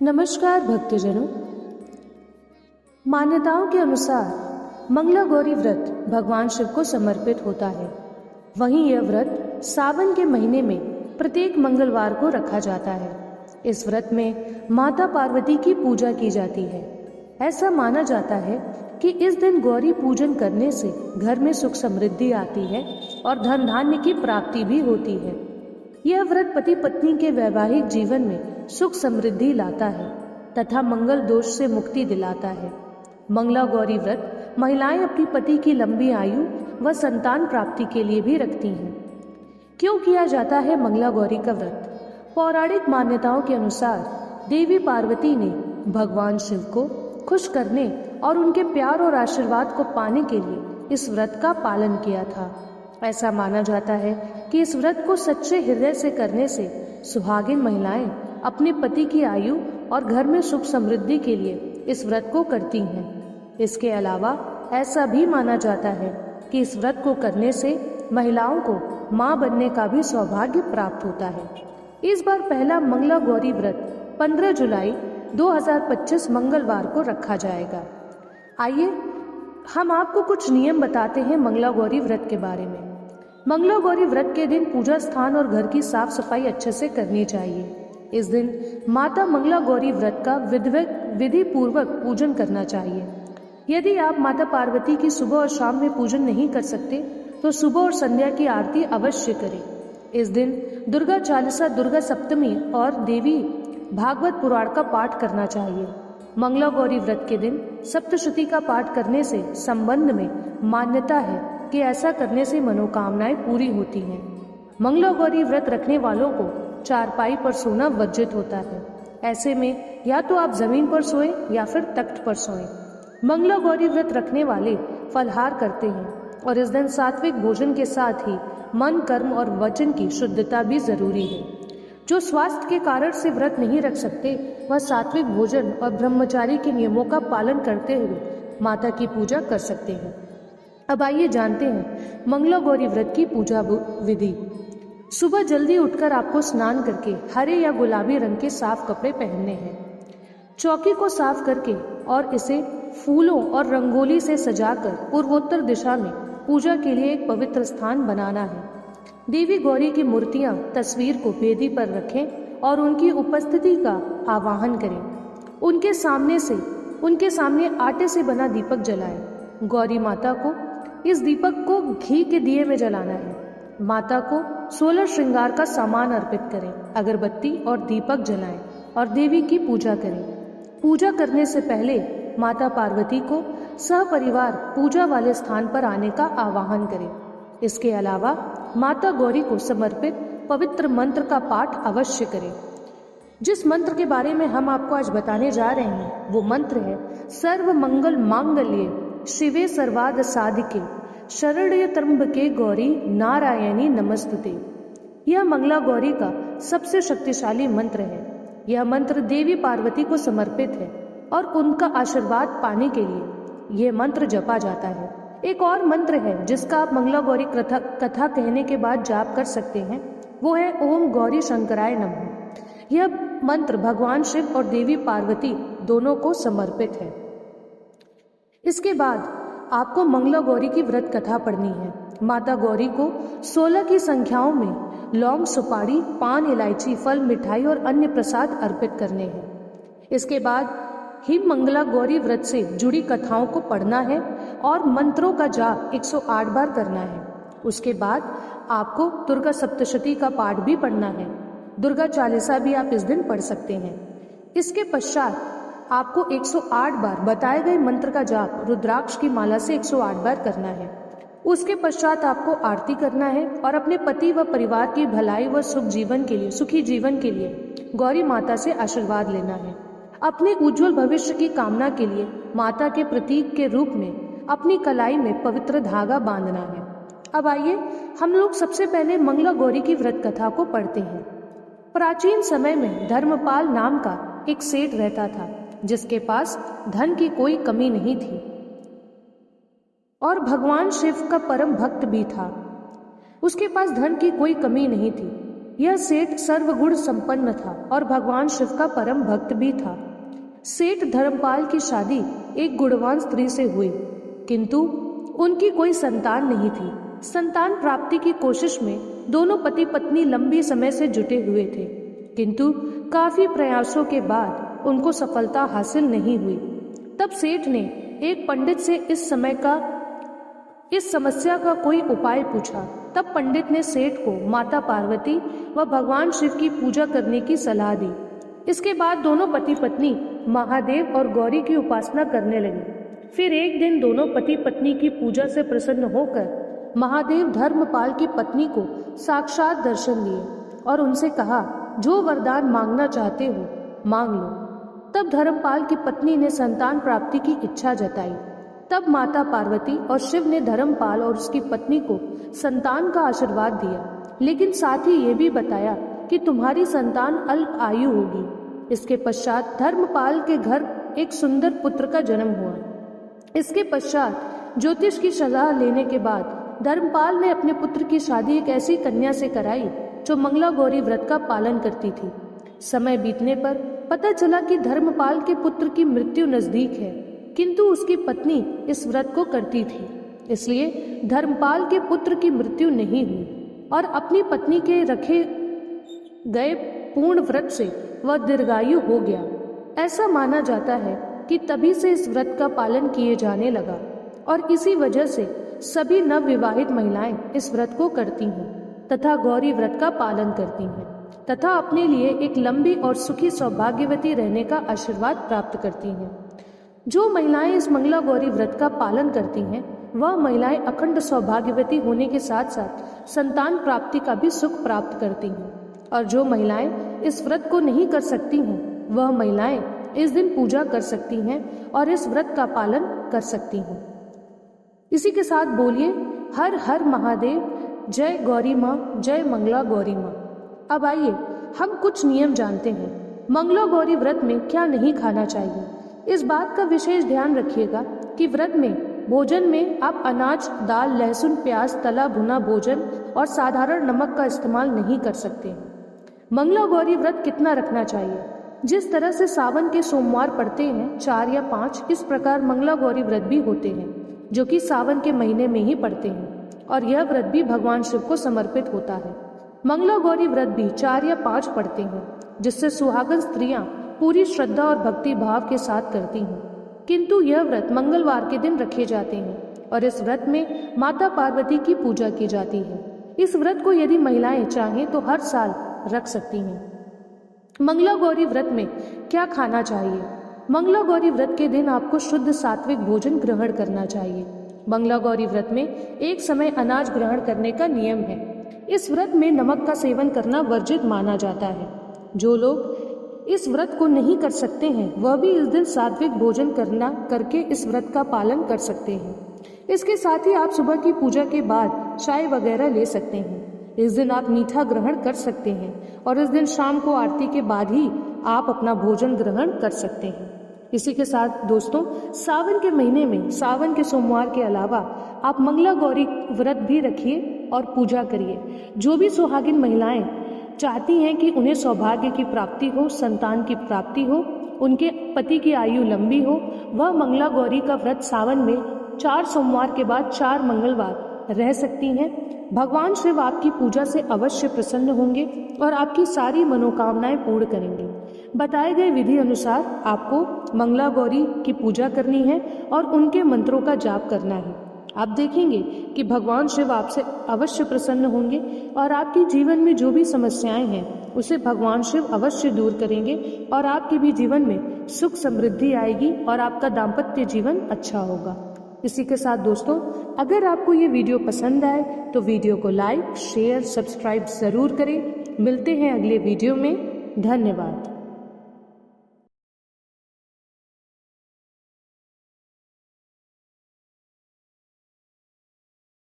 नमस्कार भक्तजनों। मान्यताओं के अनुसार मंगला गौरी व्रत भगवान शिव को समर्पित होता है। वहीं यह व्रत सावन के महीने में प्रत्येक मंगलवार को रखा जाता है। इस व्रत में माता पार्वती की पूजा की जाती है। ऐसा माना जाता है कि इस दिन गौरी पूजन करने से घर में सुख समृद्धि आती है और धन धान्य की प्राप्ति भी होती है। यह व्रत पति पत्नी के वैवाहिक जीवन में सुख समृद्धि लाता है तथा मंगल दोष से मुक्ति दिलाता है। मंगला गौरी व्रत महिलाएं अपनी पति की लंबी आयु व संतान प्राप्ति के लिए भी रखती हैं। क्यों किया जाता है मंगला गौरी का व्रत? पौराणिक मान्यताओं के अनुसार देवी पार्वती ने भगवान शिव को खुश करने और उनके प्यार और आशीर्वाद को पाने के लिए इस व्रत का पालन किया था। ऐसा माना जाता है कि इस व्रत को सच्चे हृदय से करने से सुहागिन महिलाएं अपने पति की आयु और घर में सुख समृद्धि के लिए इस व्रत को करती हैं। इसके अलावा ऐसा भी माना जाता है कि इस व्रत को करने से महिलाओं को मां बनने का भी सौभाग्य प्राप्त होता है। इस बार पहला मंगला गौरी व्रत 15 जुलाई 2025 मंगलवार को रखा जाएगा। आइए हम आपको कुछ नियम बताते हैं मंगला गौरी व्रत के बारे में। मंगला गौरी व्रत के दिन पूजा स्थान और घर की साफ सफाई अच्छे से करनी चाहिए। इस दिन माता मंगला गौरी व्रत का विधि पूर्वक पूजन करना चाहिए। यदि आप माता पार्वती की सुबह और शाम में पूजन नहीं कर सकते तो सुबह और संध्या की आरती अवश्य करें। इस दिन दुर्गा चालीसा, दुर्गा सप्तमी और देवी भागवत पुराण का पाठ करना चाहिए। मंगला गौरी व्रत के दिन सप्तशती का पाठ करने से संबंध में मान्यता है कि ऐसा करने से मनोकामनाएं पूरी होती हैं। मंगला गौरी व्रत रखने वालों को चारपाई पर सोना वर्जित होता है। ऐसे में या तो आप जमीन पर सोएं या फिर तख्त पर सोएं। मंगला गौरी व्रत रखने वाले फलाहार करते हैं और इस दिन सात्विक भोजन के साथ ही मन, कर्म और वचन की शुद्धता भी जरूरी है। जो स्वास्थ्य के कारण से व्रत नहीं रख सकते वह सात्विक भोजन और ब्रह्मचारी के नियमों का पालन करते हुए माता की पूजा कर सकते हैं। अब आइए जानते हैं मंगला गौरी व्रत की पूजा विधि। सुबह जल्दी उठकर आपको स्नान करके हरे या गुलाबी रंग के साफ कपड़े पहनने हैं। चौकी को साफ करके और इसे फूलों और रंगोली से सजाकर पूर्वोत्तर दिशा में पूजा के लिए एक पवित्र स्थान बनाना है। देवी गौरी की मूर्तियां, तस्वीर को वेदी पर रखें और उनकी उपस्थिति का आवाहन करें। उनके सामने आटे से बना दीपक जलाएं। गौरी माता को इस दीपक को घी के दिए में जलाना है। माता को 16 श्रृंगार का सामान अर्पित करें, अगरबत्ती और दीपक जलाएं और देवी की पूजा करें। पूजा करने से पहले माता पार्वती को सहपरिवार पूजा वाले स्थान पर आने का आवाहन करें। इसके अलावा माता गौरी को समर्पित पवित्र मंत्र का पाठ अवश्य करें। जिस मंत्र के बारे में हम आपको आज बताने जा रहे हैं वो मंत्र है सर्व मंगल मांगल्ये शिवे सर्वार्थ साधिके शरण्य त्र्यंबके गौरी नारायणी नमस्तुते। यह मंगला गौरी का सबसे शक्तिशाली मंत्र है। यह मंत्र देवी पार्वती को समर्पित है और उनका आशीर्वाद पाने के लिए यह मंत्र जपा जाता है। एक और मंत्र है जिसका आप मंगला गौरी कथा कहने के बाद जाप कर सकते हैं, वो है ओम गौरी शंकराय नमः। यह मंत्र भगवान शिव और देवी पार्वती दोनों को समर्पित है। इसके बाद आपको मंगला गौरी की व्रत कथा पढ़नी है। माता गौरी को 16 की संख्याओं में लौंग, सुपारी, पान, इलायची, फल, मिठाई और अन्य प्रसाद अर्पित करने हैं। इसके बाद ही मंगला गौरी व्रत से जुड़ी कथाओं को पढ़ना है और मंत्रों का जाप 108 बार करना है। उसके बाद आपको दुर्गा सप्तशती का पाठ भी पढ़ना है। दुर्गा चालीसा भी आप इस दिन पढ़ सकते हैं। इसके पश्चात आपको 108 बार बताए गए मंत्र का जाप रुद्राक्ष की माला से 108 बार करना है। उसके पश्चात आपको आरती करना है और अपने पति व परिवार की भलाई व सुखी जीवन के लिए गौरी माता से आशीर्वाद लेना है। अपने उज्जवल भविष्य की कामना के लिए माता के प्रतीक के रूप में अपनी कलाई में पवित्र धागा बांधना है। अब आइए हम लोग सबसे पहले मंगला गौरी की व्रत कथा को पढ़ते हैं। प्राचीन समय में धर्मपाल नाम का एक सेठ रहता था जिसके पास धन की कोई कमी नहीं थी और भगवान शिव का परम भक्त भी था। उसके पास धन की कोई कमी नहीं थी। यह सेठ सर्वगुण संपन्न था और भगवान शिव का परम भक्त भी था। सेठ धर्मपाल की शादी एक गुणवान स्त्री से हुई, किंतु उनकी कोई संतान नहीं थी। संतान प्राप्ति की कोशिश में दोनों पति पत्नी लंबी समय से जुटे हुए थे, किंतु काफी प्रयासों के बाद उनको सफलता हासिल नहीं हुई। तब सेठ ने एक पंडित से इस समस्या का कोई उपाय पूछा। तब पंडित ने सेठ को माता पार्वती व भगवान शिव की पूजा करने की सलाह दी। इसके बाद दोनों पति पत्नी महादेव और गौरी की उपासना करने लगे। फिर एक दिन दोनों पति पत्नी की पूजा से प्रसन्न होकर महादेव धर्मपाल की पत्नी को साक्षात दर्शन दिए और उनसे कहा, जो वरदान मांगना चाहते हो मांग लो। तब धर्मपाल की पत्नी ने संतान प्राप्ति की इच्छा जताई। तब माता पार्वती और शिव ने धर्मपाल और उसकी पत्नी को संतान का आशीर्वाद दिया, लेकिन साथ ही ये भी बताया कि तुम्हारी संतान अल्प आयु होगी। इसके पश्चात धर्मपाल के घर एक सुंदर पुत्र का जन्म हुआ। इसके पश्चात ज्योतिष की सलाह लेने के बाद धर्मपाल ने अपने पुत्र की शादी एक ऐसी कन्या से कराई जो मंगला गौरी व्रत का पालन करती थी। समय बीतने पर पता चला कि धर्मपाल के पुत्र की मृत्यु नजदीक है, किंतु उसकी पत्नी इस व्रत को करती थी, इसलिए धर्मपाल के पुत्र की मृत्यु नहीं हुई और अपनी पत्नी के रखे गए पूर्ण व्रत से वह दीर्घायु हो गया। ऐसा माना जाता है कि तभी से इस व्रत का पालन किए जाने लगा और इसी वजह से सभी नवविवाहित महिलाएं इस व्रत को करती हैं तथा गौरी व्रत का पालन करती हैं तथा अपने लिए एक लंबी और सुखी सौभाग्यवती रहने का आशीर्वाद प्राप्त करती हैं। जो महिलाएं इस मंगला गौरी व्रत का पालन करती हैं वह महिलाएं अखंड सौभाग्यवती होने के साथ साथ संतान प्राप्ति का भी सुख प्राप्त करती हैं, और जो महिलाएं इस व्रत को नहीं कर सकती हैं वह महिलाएं इस दिन पूजा कर सकती हैं और इस व्रत का पालन कर सकती हैं। इसी के साथ बोलिए हर हर महादेव, जय गौरी माँ, जय मंगला गौरी माँ। अब आइए हम कुछ नियम जानते हैं। मंगला गौरी व्रत में क्या नहीं खाना चाहिए, इस बात का विशेष ध्यान रखिएगा कि व्रत में भोजन में आप अनाज, दाल, लहसुन, प्याज, तला भुना भोजन और साधारण नमक का इस्तेमाल नहीं कर सकते हैं। मंगला गौरी व्रत कितना रखना चाहिए, जिस तरह से सावन के सोमवार पड़ते हैं 4 या 5, इस प्रकार मंगला गौरी व्रत भी होते हैं जो कि सावन के महीने में ही पड़ते हैं, और यह व्रत भी भगवान शिव को समर्पित होता है। मंगला गौरी व्रत भी 4 या 5 पड़ते हैं, जिससे सुहागन स्त्रियां पूरी श्रद्धा और भक्ति भाव के साथ करती हैं, किंतु यह व्रत मंगलवार के दिन रखे जाते हैं और इस व्रत में माता पार्वती की पूजा की जाती है। इस व्रत को यदि महिलाएं चाहें तो हर साल रख सकती हैं। मंगला गौरी व्रत में क्या खाना चाहिए? मंगला गौरी व्रत के दिन आपको शुद्ध सात्विक भोजन ग्रहण करना चाहिए। मंगला गौरी व्रत में एक समय अनाज ग्रहण करने का नियम है। इस व्रत में नमक का सेवन करना वर्जित माना जाता है। जो लोग इस व्रत को नहीं कर सकते हैं वह भी इस दिन सात्विक भोजन करके इस व्रत का पालन कर सकते हैं। इसके साथ ही आप सुबह की पूजा के बाद चाय वगैरह ले सकते हैं। इस दिन आप मीठा ग्रहण कर सकते हैं और इस दिन शाम को आरती के बाद ही आप अपना भोजन ग्रहण कर सकते हैं। इसी के साथ दोस्तों, सावन के महीने में सावन के सोमवार के अलावा आप मंगला गौरी व्रत भी रखिए और पूजा करिए। जो भी सुहागिन महिलाएं चाहती हैं कि उन्हें सौभाग्य की प्राप्ति हो, संतान की प्राप्ति हो, उनके पति की आयु लंबी हो, वह मंगला गौरी का व्रत सावन में 4 सोमवार के बाद 4 मंगलवार रह सकती हैं। भगवान शिव आपकी पूजा से अवश्य प्रसन्न होंगे और आपकी सारी मनोकामनाएं पूर्ण करेंगे। बताए गए विधि अनुसार आपको मंगला गौरी की पूजा करनी है और उनके मंत्रों का जाप करना है। आप देखेंगे कि भगवान शिव आपसे अवश्य प्रसन्न होंगे और आपके जीवन में जो भी समस्याएं हैं उसे भगवान शिव अवश्य दूर करेंगे और आपके भी जीवन में सुख समृद्धि आएगी और आपका दाम्पत्य जीवन अच्छा होगा। इसी के साथ दोस्तों, अगर आपको ये वीडियो पसंद आए तो वीडियो को लाइक, शेयर, सब्सक्राइब जरूर करें। मिलते हैं अगले वीडियो में। धन्यवाद।